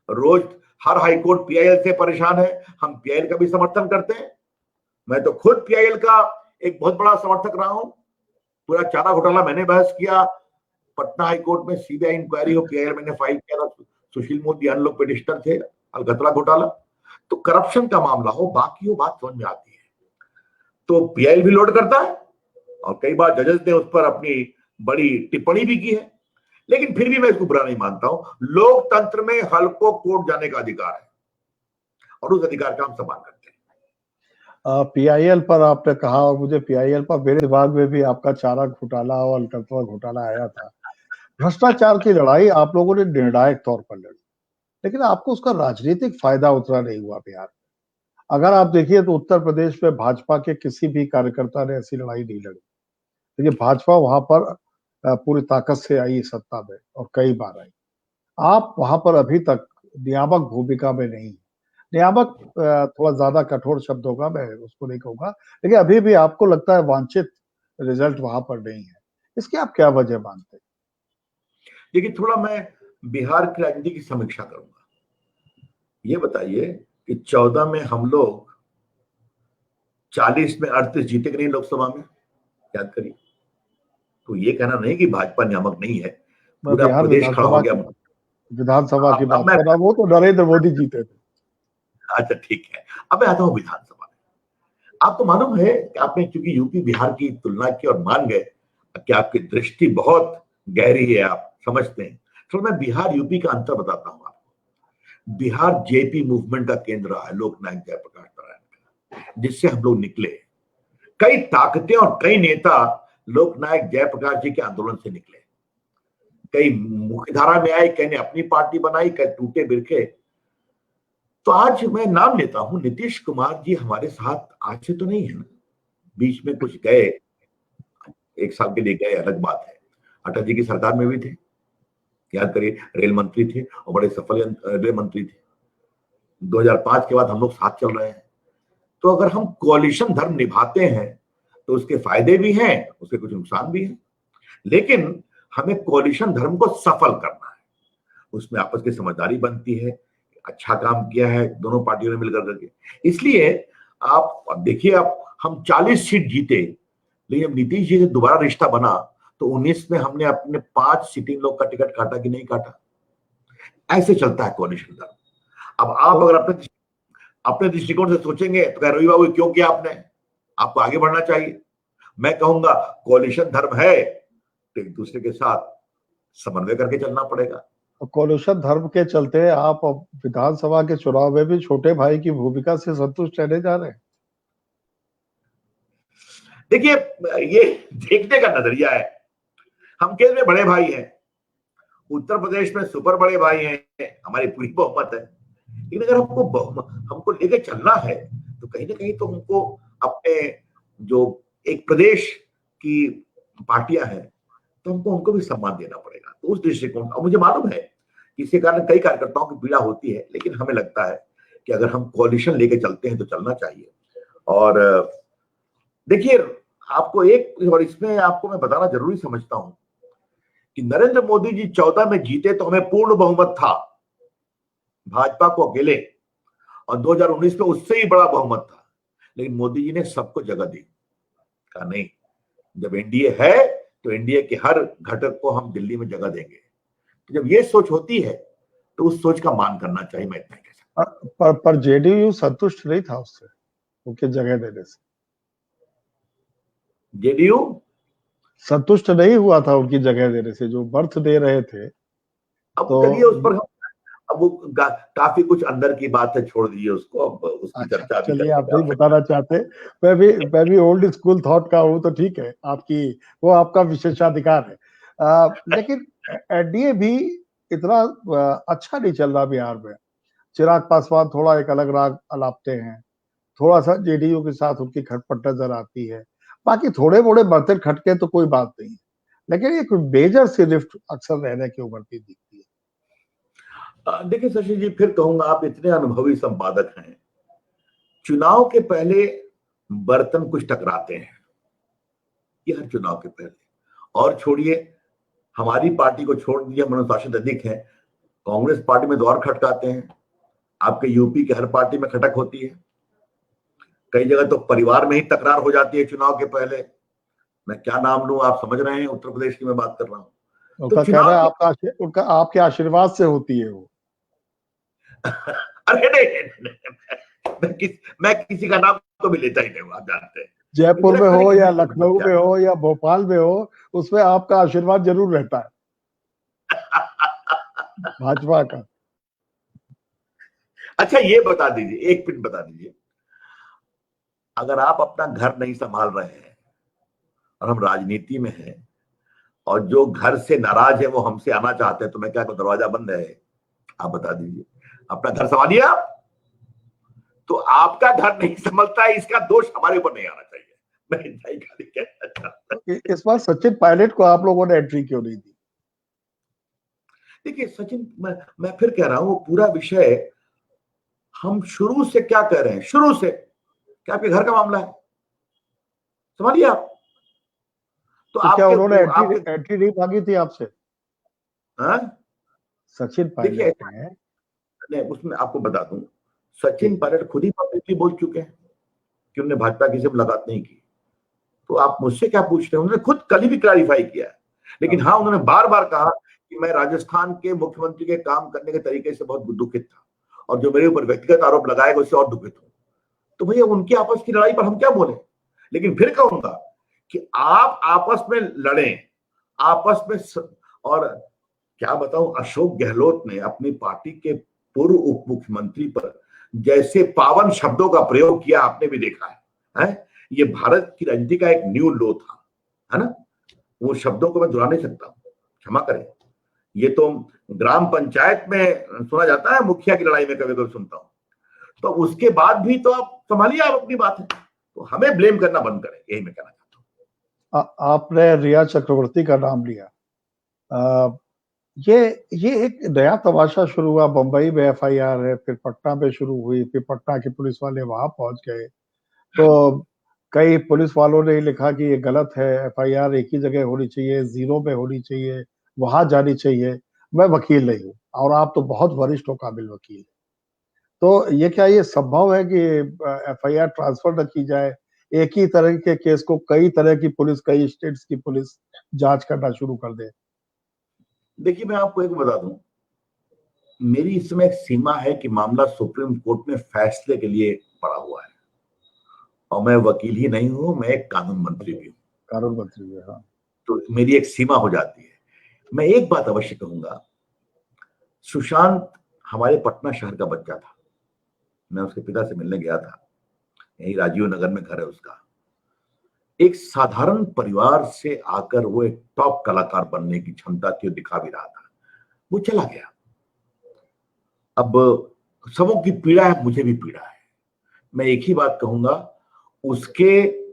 रोज हर हाई कोर्ट PIL से परेशान है, हम PIL का भी समर्थन करते हैं। मैं तो खुद PIL का एक बहुत बड़ा समर्थक रहा हूं। पूरा चारा घोटाला मैंने बहस किया, पटना हाई कोर्ट में CBI इंक्वायरी हो, PIL मैंने फाइल किया था, सुशील मोदी अन्य लोग पिटिशनर थे, अलगतरा घोटाला। तो करप्शन का मामला हो, बाकी हो, बात समझ में आती है। तो PIL भी लोड करता है और कई बार जजेस ने उस पर अपनी बड़ी टिप्पणी भी की है, लेकिन फिर भी मैं इसको बुरा नहीं मानता हूं। लोकतंत्र में हल को कोर्ट जाने का अधिकार है और उस अधिकार का हम सम्मान करते हैं। PIL पर आपने कहा, और मुझे PIL पर मेरे दिमाग में भी आपका चारा घोटाला और अलकतरा घोटाला आया था। भ्रष्टाचार की लड़ाई आप लोगों ने निर्णायक तौर पर लड़ी, लेकिन आपको उसका राजनीतिक फायदा उतना नहीं हुआ बिहार। अगर आप देखिए तो उत्तर प्रदेश में भाजपा के किसी भी कार्यकर्ता ने ऐसी लड़ाई नहीं लड़ी। देखिए भाजपा वहां पर पूरी ताकत से आई सत्ता में और कई बार आई। आप वहां पर अभी तक नियामक भूमिका में नहीं है। नियामक थोड़ा ज्यादा कठोर शब्द होगा, मैं उसको नहीं कहूंगा, लेकिन अभी भी आपको लगता है वांछित रिजल्ट वहां पर नहीं है। इसकी आप क्या वजह मानते हैं? देखिए, थोड़ा मैं बिहार की राजनीति की समीक्षा करूंगा। ये बताइए कि 14 में हम लोग 40 में 38 जीते कि नहीं लोकसभा में, याद करिए। तो ये कहना नहीं कि भाजपा नियामक नहीं है, मैं पूरा बिहार प्रदेश खड़ा हो गया। विधानसभा की अब बात मैं कर रहा हूं, वो तो नरेंद्र मोदी जीते थे। अच्छा ठीक है, अब मैं आता हूं विधानसभा में। आपको मालूम है कि आपने चूंकि यूपी बिहार की तुलना की और मान गए कि आपकी दृष्टि बहुत गहरी है, आप समझते हैं, तो मैं बिहार यूपी का अंतर बताता हूं आपको। बिहार जेपी मूवमेंट का केंद्र रहा है, लोकनायक जयप्रकाश नारायण का, जिससे हम लोग निकले। कई ताकतें और कई नेता लोकनायक जयप्रकाश जी के आंदोलन से निकले। कई मुख्य धारा में आए, कई ने अपनी पार्टी बनाई, कई टूटे बिरखे। तो आज मैं नाम लेता हूं, नीतीश कुमार जी हमारे साथ आज से तो नहीं है ना, बीच में कुछ गए, 1 साल के लिए गए, अलग बात है। अटल जी की सरकार में भी थे, याद करिए, रेल मंत्री थे और बड़े सफल रेल मंत्री थे। 2005 के बाद हम लोग साथ चल रहे हैं। तो अगर हम कोalition धर्म निभाते हैं तो उसके फायदे भी हैं, उसके कुछ नुकसान भी हैं, लेकिन हमें कोalition धर्म को सफल करना है। उसमें आपस की समझदारी बनती है, अच्छा काम किया है दोनों पार्टियों ने मिलकर करके। इसलिए आप देखिए, आप हम 40 सीट जीते, लेकिन जब नीतीश जी से दोबारा रिश्ता बना तो 19 में हमने अपने 5 सिटिंग लोग का टिकट काटा कि नहीं काटा। ऐसे चलता है कोalition धर्म। अब आप तो अगर अपने दृष्टिकोण से सोचेंगे तो कह रवि बाबू क्यों किया आपने, आपको आगे बढ़ना चाहिए। मैं कहूंगा कोalition धर्म है तो एक दूसरे के साथ समन्वय करके चलना पड़ेगा। कोलिशन धर्म के चलते आप अब विधानसभा के चुनाव में भी छोटे भाई की भूमिका से संतुष्ट रहने जा रहे हैं? देखिए, ये देखने का नजरिया है। हम केंद्र में बड़े भाई हैं, उत्तर प्रदेश में सुपर बड़े भाई हैं, हमारी पूरी बहुमत है। लेकिन अगर हमको लेके चलना है तो कहीं ना कहीं तो हमको अपने जो एक प्रदेश की पार्टियां हैं तो हमको उनको भी सम्मान देना पड़ेगा। तो उस दृष्टिकोण, और मुझे मालूम है कि इसके कारण कई कार्यकर्ताओं की पीड़ा होती है, लेकिन हमें लगता है कि अगर हम कोalition लेके चलते हैं तो चलना चाहिए। और देखिए, आपको एक और इसमें आपको मैं बताना जरूरी समझता हूं कि नरेंद्र मोदी जी 14 में जीते तो हमें पूर्ण बहुमत था, भाजपा को अकेले, और 2019 में उससे ही बड़ा बहुमत था। लेकिन मोदी जी ने सबको जगह दी, कहा नहीं, जब एनडीए है तो एनडीए के हर घटक को हम दिल्ली में जगह देंगे। तो जब ये सोच होती है तो उस सोच का मान करना चाहिए, मैं इतना कह सकता हूं। पर जेडीयू संतुष्ट नहीं था उससे, उनके जगह देने से। जेडीयू संतुष्ट नहीं हुआ था उनकी जगह देने से, जो बर्थ दे रहे थे। अब तो चलिए उस पर हम, अब वो काफी कुछ अंदर की बात है, छोड़ दीजिए उसको, अब उसकी अच्छा चर्चा अभी चलिए, करने आप की नहीं आवश्यकता बताना चाहते। मैं भी ओल्ड स्कूल थॉट का हूं, तो ठीक है, आपकी वो आपका विशेषाधिकार है। लेकिन एनडीए भी इतना अच्छा नहीं चल रहा बिहार में। चिराग पासवान थोड़ा एक अलग राग अलापते हैं, थोड़ा सा जेडीयू के साथ उनकी खटपट नजर आती है। बाकी थोड़े मोड़े बर्तन खटके तो कोई बात नहीं है, लेकिन एक मेजर सी लिफ्ट अक्सर रहने की उभरती दिखती है। देखिए शशि जी, फिर कहूंगा, आप इतने अनुभवी संपादक हैं, चुनाव के पहले बर्तन कुछ टकराते हैं, ये हर चुनाव के पहले। और छोड़िए, हमारी पार्टी को छोड़ दीजिए, हम अनुशासित अधिक है, कांग्रेस पार्टी में तो और खटकाते हैं। आपके यूपी के हर पार्टी में खटक होती है, कई जगह तो परिवार में ही तकरार हो जाती है चुनाव के पहले। मैं क्या नाम लूं, आप समझ रहे हैं, उत्तर प्रदेश की मैं बात कर रहा हूं। तो उनका कहना चुनाव है के उनका आपके आशीर्वाद से होती है वो। अरे नहीं, मैं किसी का नाम तो भी लेता ही नहीं हूं, आप जानते हैं। जयपुर मेरा में कहने हो का या मतलब लखनऊ में हो या भोपाल में हो, उसमें आपका आशीर्वाद जरूर रहता है, भाजपा का। अच्छा ये बता दीजिए, एक मिनट बता दीजिए, अगर आप अपना घर नहीं संभाल रहे हैं और हम राजनीति में हैं, और जो घर से नाराज है वो हमसे आना चाहते हैं, तो मैं क्या कहूं, दरवाजा बंद है, आप बता दीजिए, अपना घर संभालिए आप। तो आपका घर नहीं संभलता है, इसका दोष हमारे ऊपर नहीं आना चाहिए। मैं यही कहना चाहता हूं। इस बार सचिन पायलट को आप लोगों ने एंट्री क्यों नहीं दी? देखिए सचिन, मैं फिर कह रहा हूं, वो पूरा विषय हम शुरू से क्या कह रहे हैं, शुरू से क्या आपके घर का मामला है, समझिए आप। तो क्या आपके उन्होंने आपके एंट्री नहीं मांगी थी आपसे? हाँ? सचिन देखिए पायलट ने मैं उसमें आपको बता दूं, सचिन पायलट खुद ही पब्लिकली बोल चुके हैं कि उन्होंने भाजपा की से मुलाकात नहीं की। तो आप मुझसे क्या पूछ रहे हैं? उन्होंने खुद कल ही भी क्लैरिफाई किया है। लेकिन हाँ, उन्होंने बार बार कहा कि मैं राजस्थान के मुख्यमंत्री के काम करने के तरीके से बहुत दुखित था, और जो मेरे ऊपर व्यक्तिगत आरोप लगाएगा उससे और दुखित हूं। तो भैया उनकी आपस की लड़ाई पर हम क्या बोले? लेकिन फिर कहूंगा कि आप आपस में लड़ें, आपस में और क्या बताऊं, अशोक गहलोत ने अपनी पार्टी के पूर्व उप मुख्यमंत्री पर जैसे पावन शब्दों का प्रयोग किया, आपने भी देखा है? ये भारत की राजनीति का एक न्यू लो था, है ना? वो शब्दों को मैं दोहरा नहीं सकता, क्षमा करें। ये तो ग्राम पंचायत में सुना जाता है, मुखिया की लड़ाई में कभी कभी सुनता हूं। तो उसके बाद भी तो आप संभालिए, आप अपनी बात है, तो हमें ब्लेम करना बंद करें, यही मैं कहना चाहता हूं। आपने रिया चक्रवर्ती का नाम लिया। ये एक नया तमाशा शुरू हुआ। बंबई में एफआईआर है, फिर पटना में शुरू हुई, फिर पटना के पुलिस वाले वहां पहुंच गए। तो कई पुलिस वालों ने लिखा कि ये गलत है, एफआईआर एक ही जगह होनी चाहिए, जीरो में होनी चाहिए, वहां जानी चाहिए। मैं वकील नहीं हूँ और आप तो बहुत वरिष्ठ और काबिल वकील हैं। तो ये संभव है कि एफआईआर ट्रांसफर न की जाए, एक ही तरह के केस को कई तरह की पुलिस, कई स्टेट्स की पुलिस जांच करना शुरू कर दे? देखिए मैं आपको एक बता दूं, मेरी इसमें एक सीमा है कि मामला सुप्रीम कोर्ट में फैसले के लिए पड़ा हुआ है, और मैं वकील ही नहीं हूं, मैं एक कानून मंत्री भी हूं। कानून मंत्री है, हाँ। तो मेरी एक सीमा हो जाती है। मैं एक बात अवश्य कहूंगा, सुशांत हमारे पटना शहर का बच्चा था। मैं उसके पिता से मिलने गया था, यही राजीव नगर में घर है उसका। एक साधारण परिवार से आकर वो एक टॉप कलाकार बनने की क्षमता थी, वो दिखा भी रहा था। वो चला गया। अब सबों की पीड़ा है, मुझे भी पीड़ा है। मैं एक ही बात कहूंगा, उसके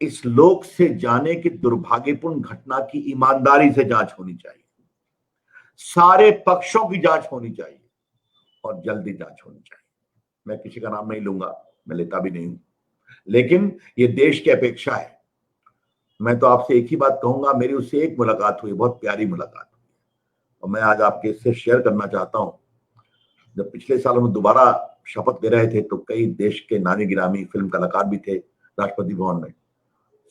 इस लोक से जाने की दुर्भाग्यपूर्ण घटना की ईमानदारी से जांच होनी चाहिए, सारे पक्षों की जांच होनी चाहिए, और जल्दी जांच होनी चाहिए। मैं किसी का नाम नहीं लूंगा, मैं लेता भी नहीं हूं, लेकिन ये देश की अपेक्षा है। मैं तो आपसे एक ही बात कहूंगा, मेरी उससे एक मुलाकात हुई, बहुत प्यारी मुलाकात हुई, और मैं आज आपके इससे शेयर करना चाहता हूं। जब पिछले साल हम दोबारा शपथ ले रहे थे, तो कई देश के नामी गिरामी फिल्म कलाकार भी थे राष्ट्रपति भवन में,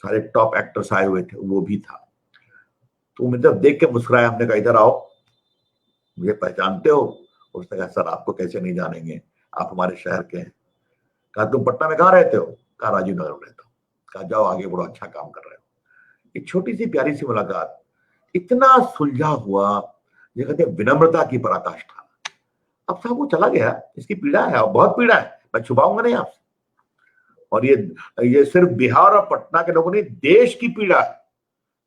सारे टॉप एक्टर्स आए हुए थे, वो भी था। तो मुझे जब देख के मुस्कुराया, हमने कहा इधर आओ, मुझे पहचानते हो? उसने कहा सर आपको कैसे नहीं जानेंगे, आप हमारे शहर के हैं। कहा तुम पटना में कहाँ रहते हो? कहा राजीव नगर में रहता हूँ। कहा जाओ आगे बढ़ो, अच्छा काम कर रहे हो। एक छोटी सी प्यारी सी मुलाकात, इतना सुलझा हुआ, ये कहते हैं विनम्रता की पराकाष्ठा। अब साहब वो चला गया, इसकी पीड़ा है, और बहुत पीड़ा है, मैं छुपाऊंगा नहीं आपसे। और ये सिर्फ बिहार और पटना के लोगों ने, देश की पीड़ा है।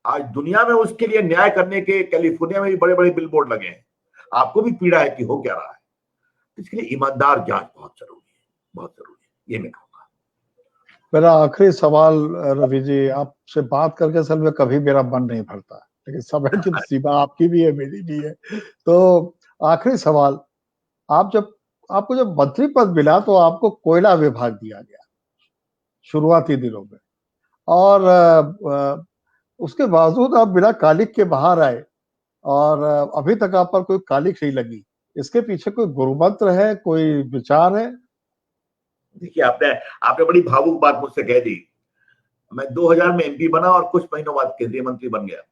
आज दुनिया में उसके लिए न्याय करने के कैलिफोर्निया में भी बड़े बड़े बिलबोर्ड लगे हैं। आपको भी पीड़ा है कि हो क्या रहा है। इसके लिए ईमानदार जांच बहुत जरूरी है, बहुत जरूरी है, ये मैं कहूंगा। मेरा आखिरी सवाल, रवि जी, आपसे बात करके असल में कभी मेरा मन नहीं भरता, लेकिन समय की सीमा आपकी भी है, मेरी भी है। तो आखिरी सवाल, आपको जब मंत्री पद मिला तो आपको कोयला विभाग दिया गया शुरुआती दिनों में, और उसके बावजूद आप बिना कालिक के बाहर आए, और अभी तक आप पर कोई कालिक नहीं लगी। इसके पीछे कोई गुरु मंत्र है, कोई विचार है? देखिए आपने आपने बड़ी भावुक बात मुझसे कह दी। मैं 2000 में एमपी बना और कुछ महीनों बाद केंद्रीय मंत्री बन गया।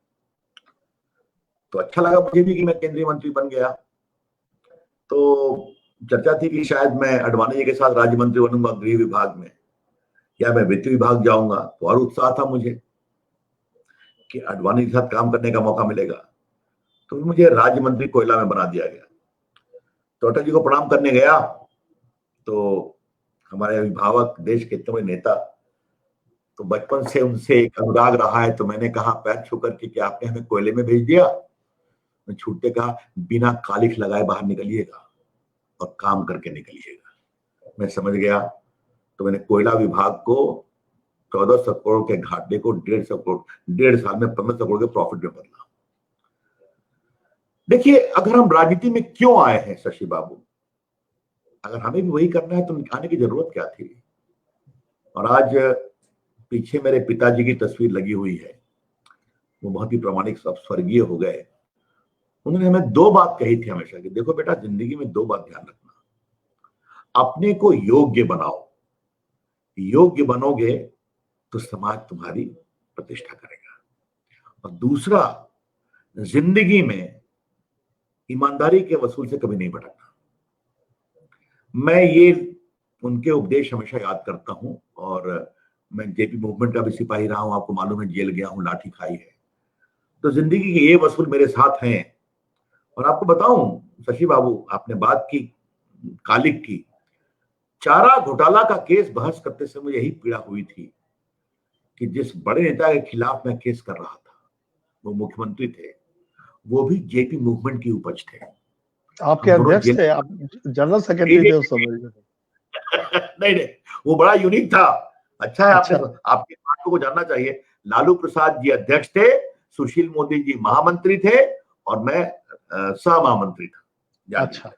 तो अच्छा लगा मुझे भी कि मैं केंद्रीय मंत्री बन गया। तो चर्चा थी कि शायद मैं आडवाणी जी के साथ राज्य मंत्री बनूंगा गृह विभाग में, या मैं वित्त विभाग जाऊंगा। तो और उत्साह था मुझे कि आडवाणी के साथ काम करने का मौका मिलेगा। तो मुझे राज्य मंत्री कोयला में बना दिया गया। तो अटल जी को प्रणाम करने गया, तो हमारे अभिभावक, देश के इतने बड़े नेता, तो बचपन से उनसे एक अनुराग रहा है। तो मैंने कहा पैर छू करके कि आपने हमें कोयले में भेज दिया। मैं छूटते कहा बिना कालिख लगाए बाहर निकलिएगा और काम करके निकलिएगा। मैं समझ गया, तो मैंने कोयला विभाग को 1400 करोड़ के घाटे को 150 करोड़, 1.5 साल में 1500 करोड़ के प्रॉफिट में बदला। देखिए, अगर हम राजनीति में क्यों आए हैं शशि बाबू, अगर हमें भी वही करना है तो आने की जरूरत क्या थी। और आज पीछे मेरे पिताजी की तस्वीर लगी हुई है, वो बहुत ही प्रामाणिक, सब स्वर्गीय हो गए। उन्होंने हमें 2 बात कही थी हमेशा कि देखो बेटा, जिंदगी में 2 बात ध्यान रखना, अपने को योग्य बनाओ, योग्य बनोगे तो समाज तुम्हारी प्रतिष्ठा करेगा, और दूसरा, जिंदगी में ईमानदारी के वसूल से कभी नहीं भटकना। मैं ये उनके उपदेश हमेशा याद करता हूं, और मैं जेपी मूवमेंट का भी सिपाही रहा हूं, आपको मालूम है, जेल गया हूं, लाठी खाई है, तो जिंदगी के ये वसूल मेरे साथ हैं। और आपको बताऊं शशि बाबू, आपने बात की कालिक की, चारा घोटाला का केस बहस करते समय यही पीड़ा हुई थी कि जिस बड़े नेता के खिलाफ मैं केस कर रहा था, वो मुख्यमंत्री थे, वो भी जेपी मूवमेंट की उपज थे। आपके अध्यक्ष थे, आप जनरल सेक्रेटरी थे उस समय। नहीं, वो बड़ा यूनिक था। अच्छा है, आपने आपके बातों को जानना चाहिए। लालू प्रसाद जी अध्यक्ष थे, सुशील मोदी जी महामंत्री थे, और मैं सह महामंत्री था। अच्छा।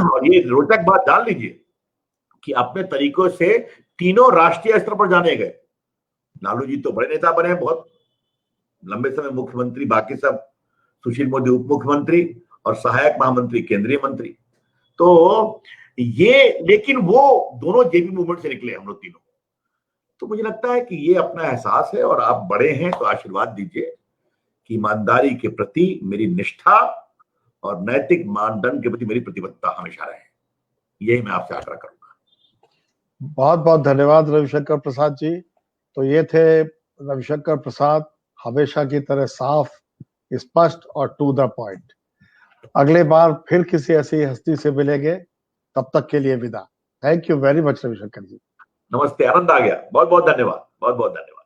और ये रोचक बात जान लीजिए कि अपने तरीकों से तीनों राष्ट्रीय स्तर पर जाने गए। लालू जी तो बड़े नेता बने, बहुत लंबे समय मुख्यमंत्री, बाकी सब, सुशील मोदी उप मुख्यमंत्री और सहायक महामंत्री, केंद्रीय मंत्री। तो ये, लेकिन वो दोनों जेपी मूवमेंट से निकले, हम लोग तीनों। तो मुझे लगता है कि ये अपना एहसास है, और आप बड़े हैं तो आशीर्वाद दीजिए कि ईमानदारी के प्रति मेरी निष्ठा और नैतिक मानदंड के प्रति मेरी प्रतिबद्धता हमेशा रहे। यही मैं आपसे आग्रह करूंगा। बहुत बहुत धन्यवाद रविशंकर प्रसाद जी। तो ये थे रविशंकर प्रसाद, हमेशा की तरह साफ, स्पष्ट और टू द पॉइंट। अगले बार फिर किसी ऐसी हस्ती से मिलेंगे, तब तक के लिए विदा। Thank you very much Ravishankar ji. नमस्ते, आनंद आ गया। बहुत बहुत धन्यवाद, बहुत बहुत धन्यवाद।